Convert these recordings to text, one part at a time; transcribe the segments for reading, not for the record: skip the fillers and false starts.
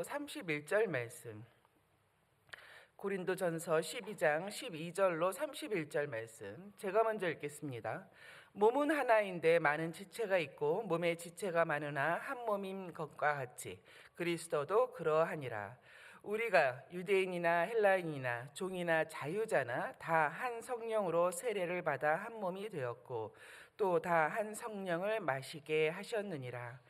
11절로 31절 말씀, 고린도전서 12장 12절로 31절 말씀, 제가 먼저 읽겠습니다. 몸은 하나인데 많은 지체가 있고 몸의 지체가 많으나 한 몸인 것과 같이 그리스도도 그러하니라. 우리가 유대인이나 헬라인이나 종이나 자유자나 다 한 성령으로 세례를 받아 한 몸이 되었고 또 다 한 성령을 마시게 하셨느니라.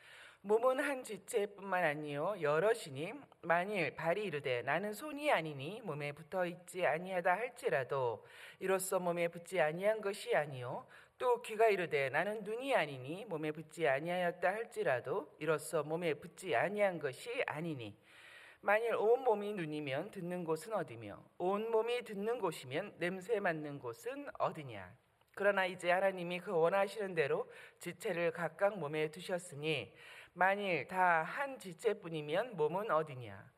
몸은 한 지체뿐만 아니요 여럿이니 만일 발이 이르되 나는 손이 아니니 몸에 붙어 있지 아니하다 할지라도 이로써 몸에 붙지 아니한 것이 아니요 또 귀가 이르되 나는 눈이 아니니 몸에 붙지 아니하였다 할지라도 이로써 몸에 붙지 아니한 것이 아니니 만일 온 몸이 눈이면 듣는 곳은 어디며 온 몸이 듣는 곳이면 냄새 맡는 곳은 어디냐. 그러나 이제 하나님이 그 원하시는 대로 지체를 각각 몸에 두셨으니 만일 다 한 지체뿐이면 몸은 어디냐.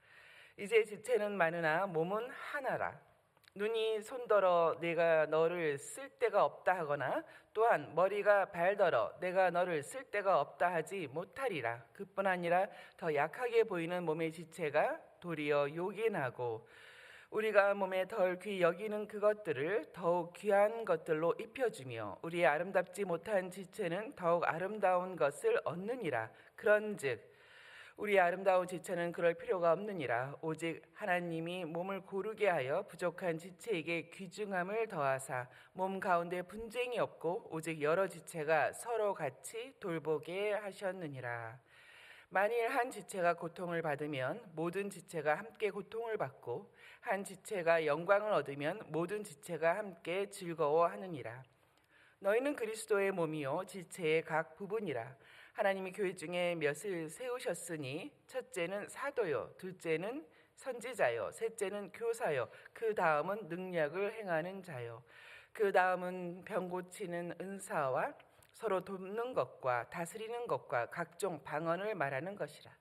이제 지체는 많으나 몸은 하나라. 눈이 손더러 내가 너를 쓸 데가 없다 하거나 또한 머리가 발더러 내가 너를 쓸 데가 없다 하지 못하리라. 그뿐 아니라 더 약하게 보이는 몸의 지체가 도리어 요긴하고 우리가 몸에 덜 귀 여기는 그것들을 더욱 귀한 것들로 입혀주며 우리의 아름답지 못한 지체는 더욱 아름다운 것을 얻느니라. 그런즉 우리의 아름다운 지체는 그럴 필요가 없느니라. 오직 하나님이 몸을 고르게 하여 부족한 지체에게 귀중함을 더하사 몸 가운데 분쟁이 없고 오직 여러 지체가 서로 같이 돌보게 하셨느니라. 만일 한 지체가 고통을 받으면 모든 지체가 함께 고통을 받고 한 지체가 영광을 얻으면 모든 지체가 함께 즐거워하느니라. 너희는 그리스도의 몸이요 지체의 각 부분이라. 하나님이 교회 중에 몇을 세우셨으니 첫째는 사도요, 둘째는 선지자요, 셋째는 교사요, 그 다음은 능력을 행하는 자요, 그 다음은 병 고치는 은사와 서로 돕는 것과 다스리는 것과 각종 방언을 말하는 것이라.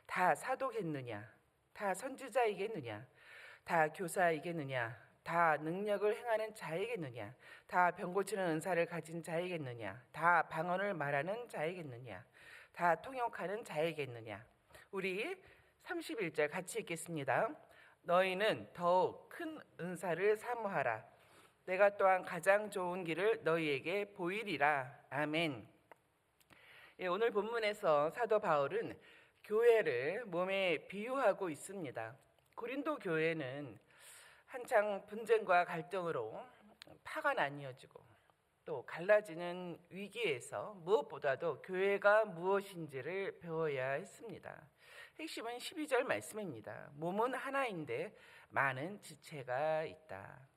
다 사도겠느냐? 다 선지자이겠느냐? 다 교사이겠느냐? 다 능력을 행하는 자이겠느냐? 다 병 고치는 은사를 가진 자이겠느냐? 다 방언을 말하는 자이겠느냐? 다 통역하는 자이겠느냐? 우리 31절 같이 읽겠습니다. 너희는 더욱 큰 은사를 사모하라. 내가 또한 가장 좋은 길을 너희에게 보이리라. 아멘. 오늘 본문에서 사도 바울은 교회를 몸에 비유하고 있습니다. 고린도 교회는 한창 분쟁과 갈등으로 파가 나뉘어지고 또 갈라지는 위기에서 무엇보다도 교회가 무엇인지를 배워야 했습니다. 핵심은 12절 말씀입니다. 몸은 하나인데 많은 지체가 있다.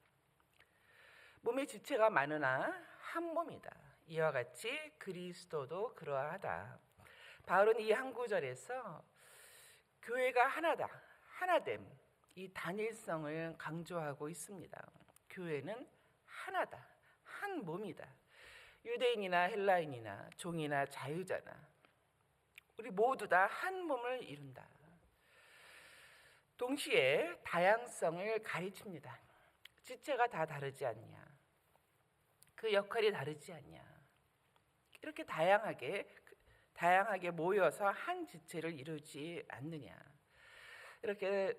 몸의 지체가 많으나 한 몸이다. 이와 같이 그리스도도 그러하다. 바울은 이 한 구절에서 교회가 하나다, 하나됨, 이 단일성을 강조하고 있습니다. 교회는 하나다, 한 몸이다. 유대인이나 헬라인이나 종이나 자유자나 우리 모두 다 한 몸을 이룬다. 동시에 다양성을 가르칩니다. 지체가 다 다르지 않냐? 그 역할이 다르지 않냐? 이렇게 다양하게 모여서 한 지체를 이루지 않느냐? 이렇게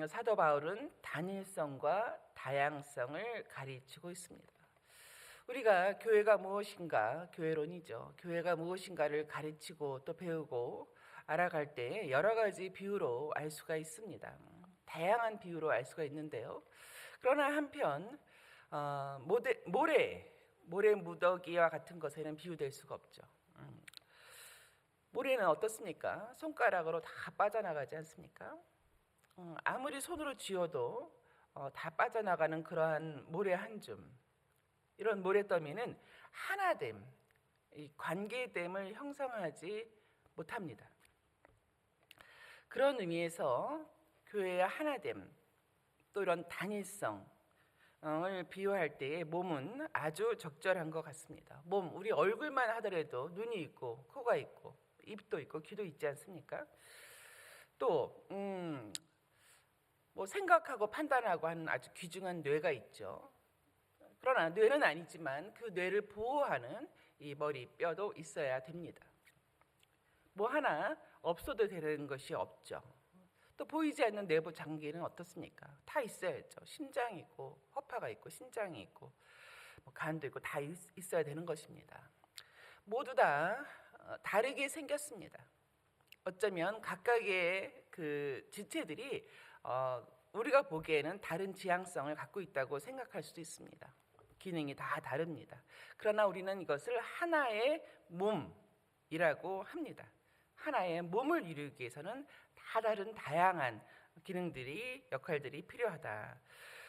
사도 바울은 단일성과 다양성을 가르치고 있습니다. 우리가 교회가 무엇인가, 교회론이죠. 교회가 무엇인가를 가르치고 또 배우고 알아갈 때 여러 가지 비유로 알 수가 있습니다. 다양한 비유로 알 수가 있는데요. 그러나 한편 모래 무더기와 같은 것에는 비유될 수가 없죠. 모래는 어떻습니까? 손가락으로 다 빠져나가지 않습니까? 아무리 손으로 쥐어도 다 빠져나가는 그러한 모래 한 줌, 이런 모래더미는 하나됨, 이 관계됨을 형성하지 못합니다. 그런 의미에서 교회의 하나됨, 또 이런 단일성을 비유할 때에 몸은 아주 적절한 것 같습니다. 몸, 우리 얼굴만 하더라도 눈이 있고 코가 있고 입도 있고 귀도 있지 않습니까? 또 생각하고 판단하고 하는 아주 귀중한 뇌가 있죠. 그러나 뇌는 아니지만 그 뇌를 보호하는 이 머리, 뼈도 있어야 됩니다. 뭐 하나 없어도 되는 것이 없죠. 또 보이지 않는 내부 장기는 어떻습니까? 다 있어야죠. 심장이 있고 허파가 있고 신장이 있고 뭐 간도 있고 다 있어야 되는 것입니다. 모두 다 다르게 생겼습니다. 어쩌면 각각의 그 지체들이 우리가 보기에는 다른 지향성을 갖고 있다고 생각할 수도 있습니다. 기능이 다 다릅니다. 그러나 우리는 이것을 하나의 몸이라고 합니다. 하나의 몸을 이루기 위해서는 다 다른 다양한 기능들이 역할들이 필요하다.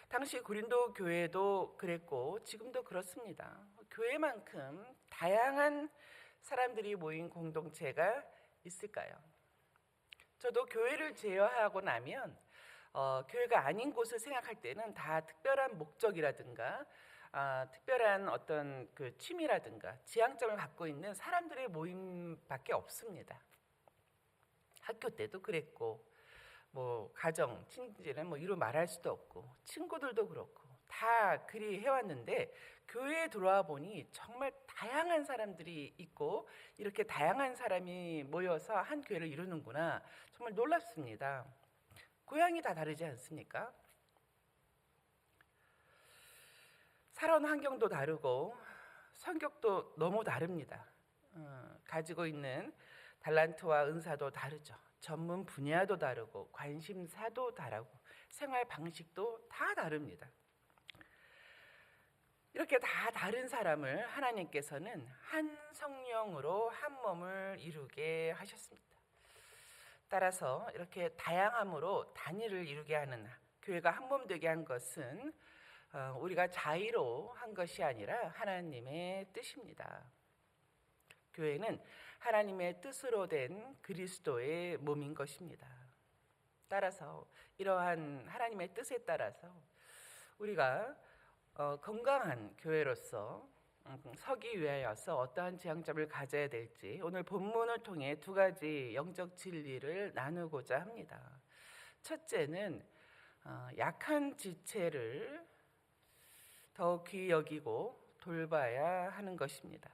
당시 고린도 교회도 그랬고 지금도 그렇습니다. 교회만큼 다양한 사람들이 모인 공동체가 있을까요? 저도 교회를 제어하고 나면 교회가 아닌 곳을 생각할 때는 다 특별한 목적이라든가 특별한 어떤 그 취미라든가 지향점을 갖고 있는 사람들의 모임밖에 없습니다. 학교 때도 그랬고 뭐 가정, 친지는 뭐 이루 말할 수도 없고 친구들도 그렇고 다 그리 해왔는데 교회에 들어와 보니 정말 다양한 사람들이 있고 이렇게 다양한 사람이 모여서 한 교회를 이루는구나 정말 놀랍습니다. 고향이 다 다르지 않습니까? 살아온 환경도 다르고 성격도 너무 다릅니다. 가지고 있는 달란트와 은사도 다르죠. 전문 분야도 다르고 관심사도 다르고 생활 방식도 다 다릅니다. 이렇게 다 다른 사람을 하나님께서는 한 성령으로 한 몸을 이루게 하셨습니다. 따라서 이렇게 다양함으로 단위를 이루게 하는 교회가 한 몸 되게 한 것은 우리가 자의로 한 것이 아니라 하나님의 뜻입니다. 교회는 하나님의 뜻으로 된 그리스도의 몸인 것입니다. 따라서 이러한 하나님의 뜻에 따라서 우리가 건강한 교회로서 서기 위하여서 어떠한 지향점을 가져야 될지 오늘 본문을 통해 두 가지 영적 진리를 나누고자 합니다. 첫째는 약한 지체를 더 귀히 여기고 돌봐야 하는 것입니다.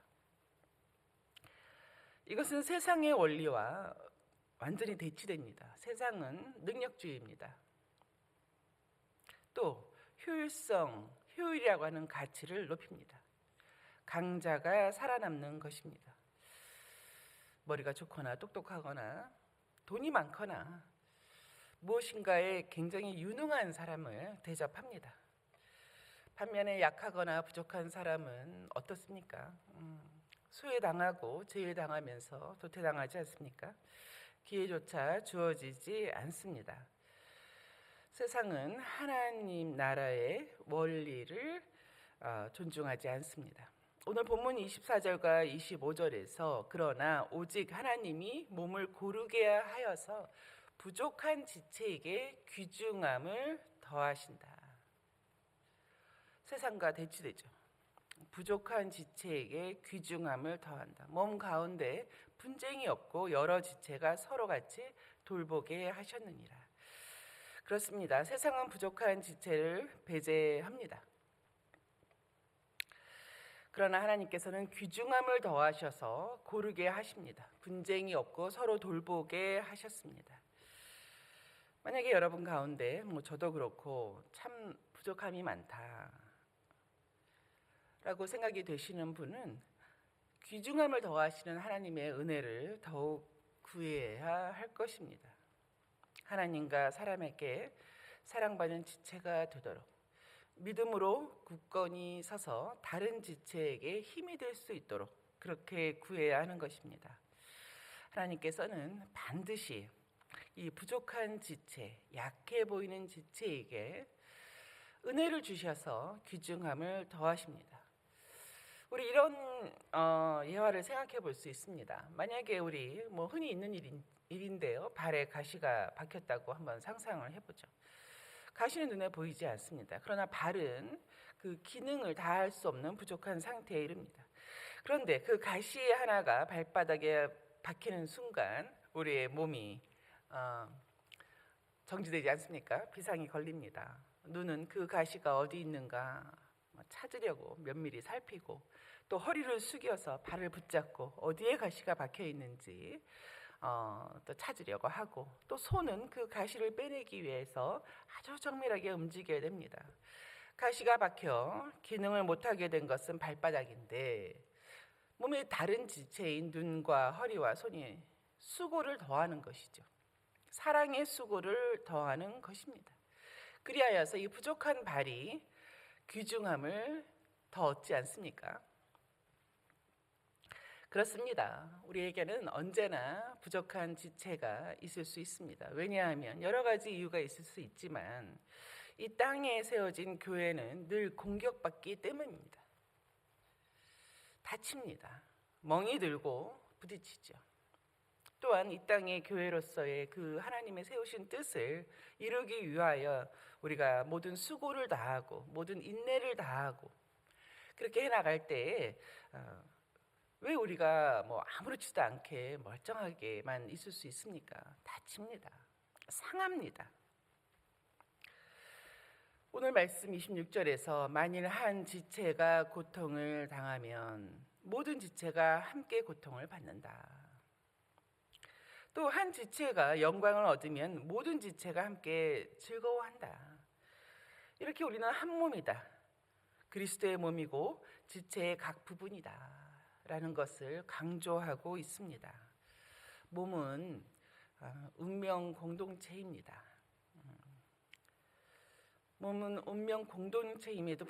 이것은 세상의 원리와 완전히 대치됩니다. 세상은 능력주의입니다. 또 효율이라고 하는 가치를 높입니다. 강자가 살아남는 것입니다. 머리가 좋거나 똑똑하거나 돈이 많거나 무엇인가에 굉장히 유능한 사람을 대접합니다. 반면에 약하거나 부족한 사람은 어떻습니까? 소외당하고 제일당하면서 도태당하지 않습니까? 기회조차 주어지지 않습니다. 세상은 하나님 나라의 원리를 존중하지 않습니다. 오늘 본문 24절과 25절에서 그러나 오직 하나님이 몸을 고르게 하여서 부족한 지체에게 귀중함을 더하신다. 세상과 대치되죠. 부족한 지체에게 귀중함을 더한다. 몸 가운데 분쟁이 없고 여러 지체가 서로 같이 돌보게 하셨느니라. 그렇습니다. 세상은 부족한 지체를 배제합니다. 그러나 하나님께서는 귀중함을 더하셔서 고르게 하십니다. 분쟁이 없고 서로 돌보게 하셨습니다. 만약에 여러분 가운데 저도 그렇고 참 부족함이 많다 라고 생각이 되시는 분은 귀중함을 더하시는 하나님의 은혜를 더욱 구해야 할 것입니다. 하나님과 사람에게 사랑받는 지체가 되도록 믿음으로 굳건히 서서 다른 지체에게 힘이 될 수 있도록 그렇게 구해야 하는 것입니다. 하나님께서는 반드시 이 부족한 지체, 약해 보이는 지체에게 은혜를 주셔서 귀중함을 더하십니다. 우리 이런 예화를 생각해 볼 수 있습니다. 만약에 우리 흔히 있는 일인데요. 발에 가시가 박혔다고 한번 상상을 해보죠. 가시는 눈에 보이지 않습니다. 그러나 발은 그 기능을 다할 수 없는 부족한 상태에 이릅니다. 그런데 그 가시 하나가 발바닥에 박히는 순간 우리의 몸이 정지되지 않습니까? 비상이 걸립니다. 눈은 그 가시가 어디 있는가 찾으려고 면밀히 살피고 또 허리를 숙여서 발을 붙잡고 어디에 가시가 박혀 있는지 또 찾으려고 하고, 또 손은 그 가시를 빼내기 위해서 아주 정밀하게 움직여야 됩니다. 가시가 박혀 기능을 못하게 된 것은 발바닥인데, 몸의 다른 지체인 눈과 허리와 손이 수고를 더하는 것이죠. 사랑의 수고를 더하는 것입니다. 그리하여서 이 부족한 발이 귀중함을 더 얻지 않습니까? 그렇습니다. 우리에게는 언제나 부족한 지체가 있을 수 있습니다. 왜냐하면 여러 가지 이유가 있을 수 있지만 이 땅에 세워진 교회는 늘 공격받기 때문입니다. 다칩니다. 멍이 들고 부딪히죠. 또한 이 땅의 교회로서의 그 하나님의 세우신 뜻을 이루기 위하여 우리가 모든 수고를 다하고 모든 인내를 다하고 그렇게 해나갈 때에 왜 우리가 아무렇지도 않게 멀쩡하게만 있을 수 있습니까? 다칩니다. 상합니다. 오늘 말씀 26절에서 만일 한 지체가 고통을 당하면 모든 지체가 함께 고통을 받는다. 또 한 지체가 영광을 얻으면 모든 지체가 함께 즐거워한다. 이렇게 우리는 한 몸이다. 그리스도의 몸이고 지체의 각 부분이다. 라는 것을 강조하고 있습니다. 몸은 운명 공동체입니다. 몸은 운명 공동체임에도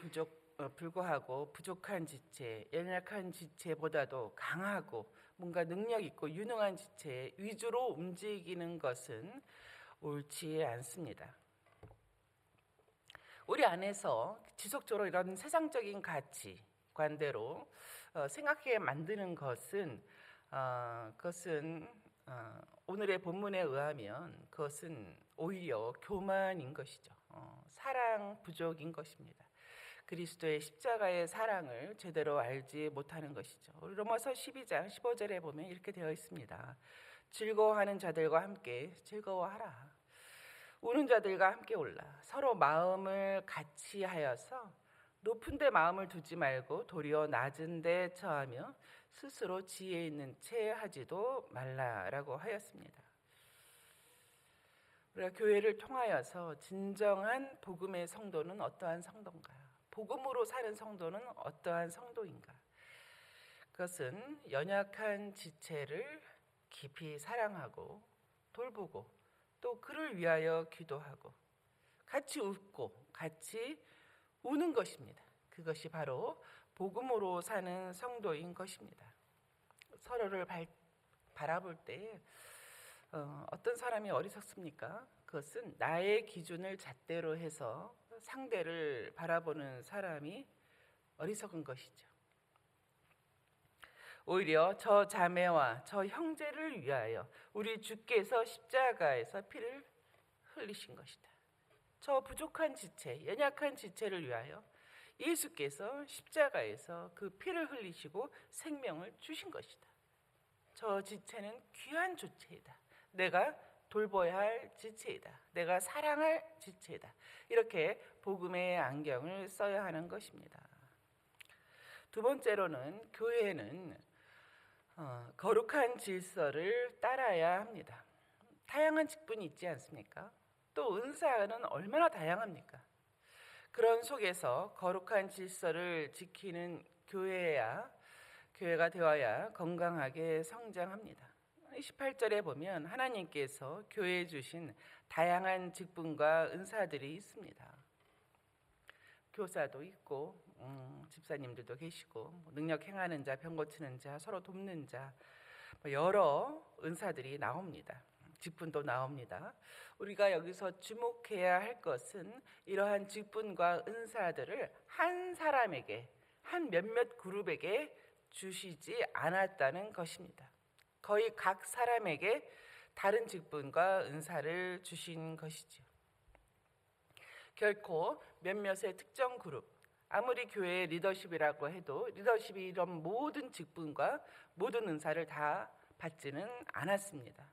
불구하고 부족한 지체, 연약한 지체보다도 강하고 뭔가 능력 있고 유능한 지체 위주로 움직이는 것은 옳지 않습니다. 우리 안에서 지속적으로 이런 세상적인 가치관대로 생각하게 만드는 것은 오늘의 본문에 의하면 그것은 오히려 교만인 것이죠. 사랑 부족인 것입니다. 그리스도의 십자가의 사랑을 제대로 알지 못하는 것이죠. 로마서 12장 15절에 보면 이렇게 되어 있습니다. 즐거워하는 자들과 함께 즐거워하라. 우는 자들과 함께 올라 서로 마음을 같이 하여서 높은 데 마음을 두지 말고 도리어 낮은 데 처하며 스스로 지혜 있는 채 하지도 말라라고 하였습니다. 우리가 교회를 통하여서 진정한 복음의 성도는 어떠한 성도인가? 복음으로 사는 성도는 어떠한 성도인가? 그것은 연약한 지체를 깊이 사랑하고 돌보고 또 그를 위하여 기도하고 같이 웃고 같이 우는 것입니다. 그것이 바로 복음으로 사는 성도인 것입니다. 서로를 바라볼 때 어떤 사람이 어리석습니까? 그것은 나의 기준을 잣대로 해서 상대를 바라보는 사람이 어리석은 것이죠. 오히려 저 자매와 저 형제를 위하여 우리 주께서 십자가에서 피를 흘리신 것이다. 저 부족한 지체, 연약한 지체를 위하여 예수께서 십자가에서 그 피를 흘리시고 생명을 주신 것이다. 저 지체는 귀한 주체이다. 내가 돌봐야 할 지체이다. 내가 사랑할 지체이다. 이렇게 복음의 안경을 써야 하는 것입니다. 두 번째로는 교회는 거룩한 질서를 따라야 합니다. 다양한 직분이 있지 않습니까? 또 은사는 얼마나 다양합니까? 그런 속에서 거룩한 질서를 지키는 교회가 되어야 건강하게 성장합니다. 18절에 보면 하나님께서 교회에 주신 다양한 직분과 은사들이 있습니다. 교사도 있고 집사님들도 계시고 능력 행하는 자, 병 고치는 자, 서로 돕는 자 여러 은사들이 나옵니다. 직분도 나옵니다. 우리가 여기서 주목해야 할 것은 이러한 직분과 은사들을 한 사람에게, 한 몇몇 그룹에게 주시지 않았다는 것입니다. 거의 각 사람에게 다른 직분과 은사를 주신 것이죠. 결코 몇몇의 특정 그룹, 아무리 교회의 리더십이라고 해도 리더십이 이런 모든 직분과 모든 은사를 다 받지는 않았습니다.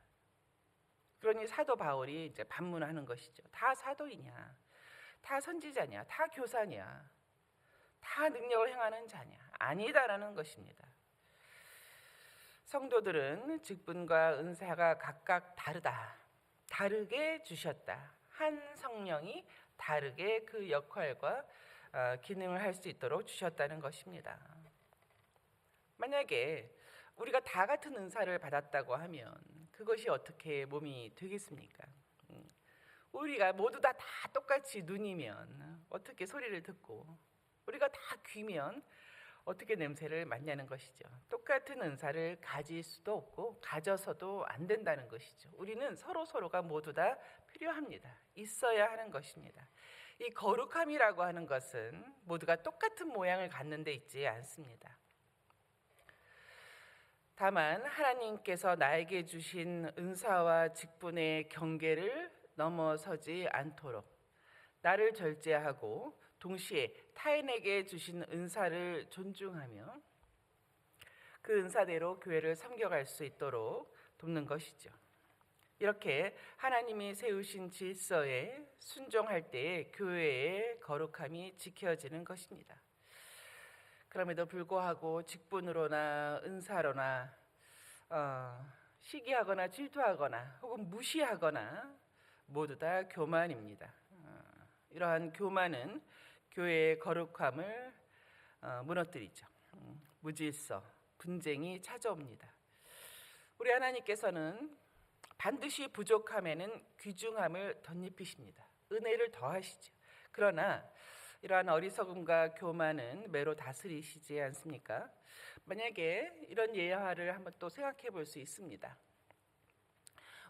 그러니 사도 바울이 이제 반문하는 것이죠. 다 사도이냐? 다 선지자냐? 다 교사냐? 다 능력을 행하는 자냐? 아니다라는 것입니다. 성도들은 직분과 은사가 각각 다르게 주셨다. 한 성령이 다르게 그 역할과 기능을 할 수 있도록 주셨다는 것입니다. 만약에 우리가 다 같은 은사를 받았다고 하면 그것이 어떻게 몸이 되겠습니까? 우리가 모두 다 똑같이 눈이면 어떻게 소리를 듣고, 우리가 다 귀면 어떻게 냄새를 맡냐는 것이죠. 똑같은 은사를 가질 수도 없고 가져서도 안 된다는 것이죠. 우리는 서로가 모두 다 필요합니다. 있어야 하는 것입니다. 이 거룩함이라고 하는 것은 모두가 똑같은 모양을 갖는 데 있지 않습니다. 다만 하나님께서 나에게 주신 은사와 직분의 경계를 넘어서지 않도록 나를 절제하고 동시에 타인에게 주신 은사를 존중하며 그 은사대로 교회를 섬겨갈 수 있도록 돕는 것이죠. 이렇게 하나님이 세우신 질서에 순종할 때에 교회의 거룩함이 지켜지는 것입니다. 그럼에도 불구하고 직분으로나 은사로나 시기하거나 질투하거나 혹은 무시하거나 모두 다 교만입니다. 이러한 교만은 교회의 거룩함을 무너뜨리죠. 무질서, 분쟁이 찾아옵니다. 우리 하나님께서는 반드시 부족함에는 귀중함을 덧입히십니다. 은혜를 더하시죠. 그러나 이러한 어리석음과 교만은 매로 다스리시지 않습니까? 만약에 이런 예화를 한번 또 생각해 볼 수 있습니다.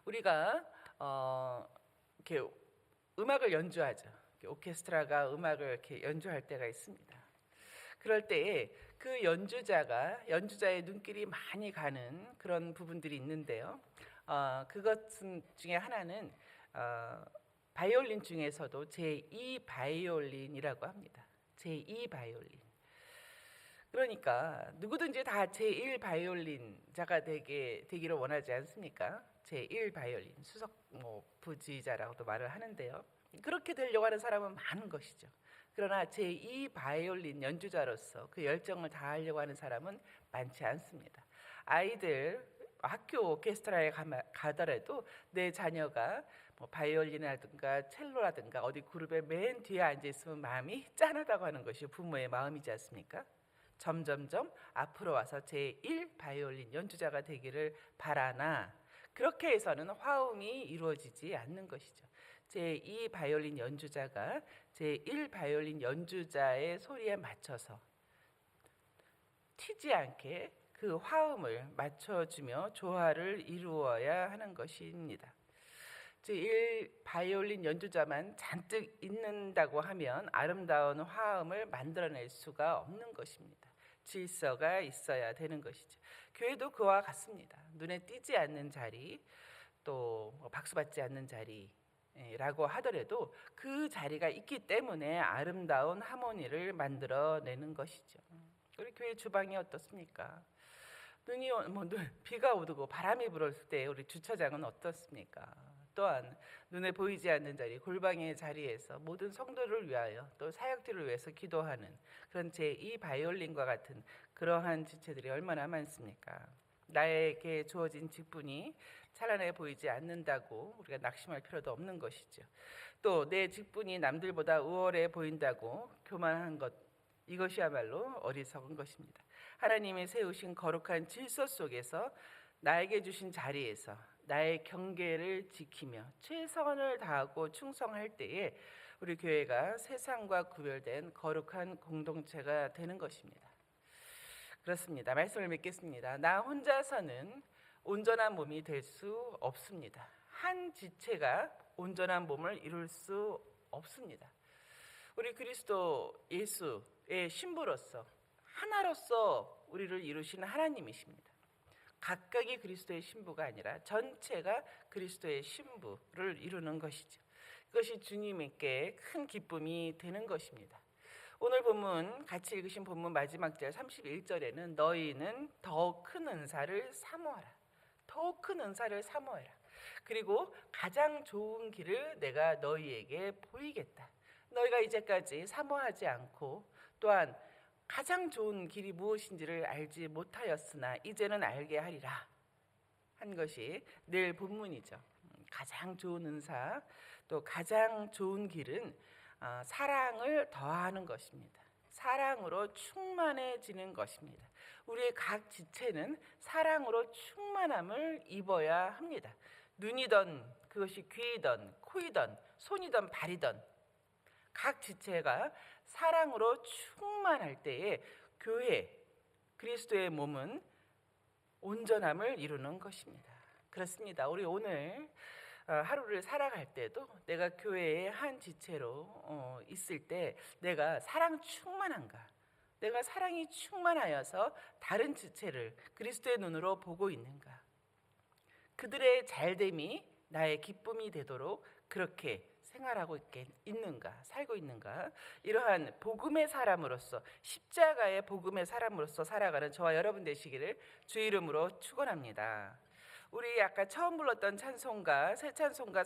우리가 이렇게 음악을 연주하죠. 오케스트라가 음악을 이렇게 연주할 때가 있습니다. 그럴 때에 그 연주자의 눈길이 많이 가는 그런 부분들이 있는데요. 그것 중에 하나는 바이올린 중에서도 제2 바이올린이라고 합니다. 제2 바이올린. 그러니까 누구든지 다 제1 바이올린자가 되기를 원하지 않습니까? 제1 바이올린, 수석 부지자라고도 말을 하는데요. 그렇게 되려고 하는 사람은 많은 것이죠. 그러나 제2 바이올린 연주자로서 그 열정을 다하려고 하는 사람은 많지 않습니다. 아이들 학교 오케스트라에 가더라도 내 자녀가 바이올린이라든가 첼로라든가 어디 그룹의 맨 뒤에 앉아 있으면 마음이 짠하다고 하는 것이 부모의 마음이지 않습니까? 점점점 앞으로 와서 제1 바이올린 연주자가 되기를 바라나 그렇게 해서는 화음이 이루어지지 않는 것이죠. 제2 바이올린 연주자가 제1 바이올린 연주자의 소리에 맞춰서 튀지 않게 그 화음을 맞춰주며 조화를 이루어야 하는 것입니다. 제1 바이올린 연주자만 잔뜩 있는다고 하면 아름다운 화음을 만들어낼 수가 없는 것입니다. 질서가 있어야 되는 것이죠. 교회도 그와 같습니다. 눈에 띄지 않는 자리, 또 박수받지 않는 자리라고 하더라도 그 자리가 있기 때문에 아름다운 하모니를 만들어내는 것이죠. 우리 교회 주방이 어떻습니까? 비가 오고 바람이 불을 때 우리 주차장은 어떻습니까? 또한 눈에 보이지 않는 자리, 골방의 자리에서 모든 성도를 위하여 또 사역들을 위해서 기도하는 그런 제2 바이올린과 같은 그러한 지체들이 얼마나 많습니까? 나에게 주어진 직분이 찬란해 보이지 않는다고 우리가 낙심할 필요도 없는 것이죠. 또 내 직분이 남들보다 우월해 보인다고 교만한 것, 이것이야말로 어리석은 것입니다. 하나님이 세우신 거룩한 질서 속에서 나에게 주신 자리에서 나의 경계를 지키며 최선을 다하고 충성할 때에 우리 교회가 세상과 구별된 거룩한 공동체가 되는 것입니다. 그렇습니다. 말씀을 맺겠습니다. 나 혼자서는 온전한 몸이 될 수 없습니다. 한 지체가 온전한 몸을 이룰 수 없습니다. 우리 그리스도 예수의 신부로서 하나로서 우리를 이루시는 하나님이십니다. 각각이 그리스도의 신부가 아니라 전체가 그리스도의 신부를 이루는 것이죠. 그것이 주님께 큰 기쁨이 되는 것입니다. 오늘 본문 같이 읽으신 본문 마지막 절 31절에는 너희는 더 큰 은사를 사모하라. 더 큰 은사를 사모해라. 그리고 가장 좋은 길을 내가 너희에게 보이겠다. 너희가 이제까지 사모하지 않고 또한 가장 좋은 길이 무엇인지를 알지 못하였으나 이제는 알게 하리라 한 것이 늘 본문이죠. 가장 좋은 은사, 또 가장 좋은 길은 사랑을 더하는 것입니다. 사랑으로 충만해지는 것입니다. 우리의 각 지체는 사랑으로 충만함을 입어야 합니다. 눈이든 그것이 귀이든 코이든 손이든 발이든 각 지체가 사랑으로 충만할 때에 교회, 그리스도의 몸은 온전함을 이루는 것입니다. 그렇습니다. 우리 오늘 하루를 살아갈 때도 내가 교회의 한 지체로 있을 때 내가 사랑 충만한가? 내가 사랑이 충만하여서 다른 지체를 그리스도의 눈으로 보고 있는가? 그들의 잘됨이 나의 기쁨이 되도록 그렇게 생활하고 있는가, 살고 있는가? 이러한 복음의 사람으로서, 십자가의 복음의 사람으로서 살아가는 저와 여러분 되시기를 주 이름으로 축원합니다. 우리 아까 처음 불렀던 찬송가, 새 찬송가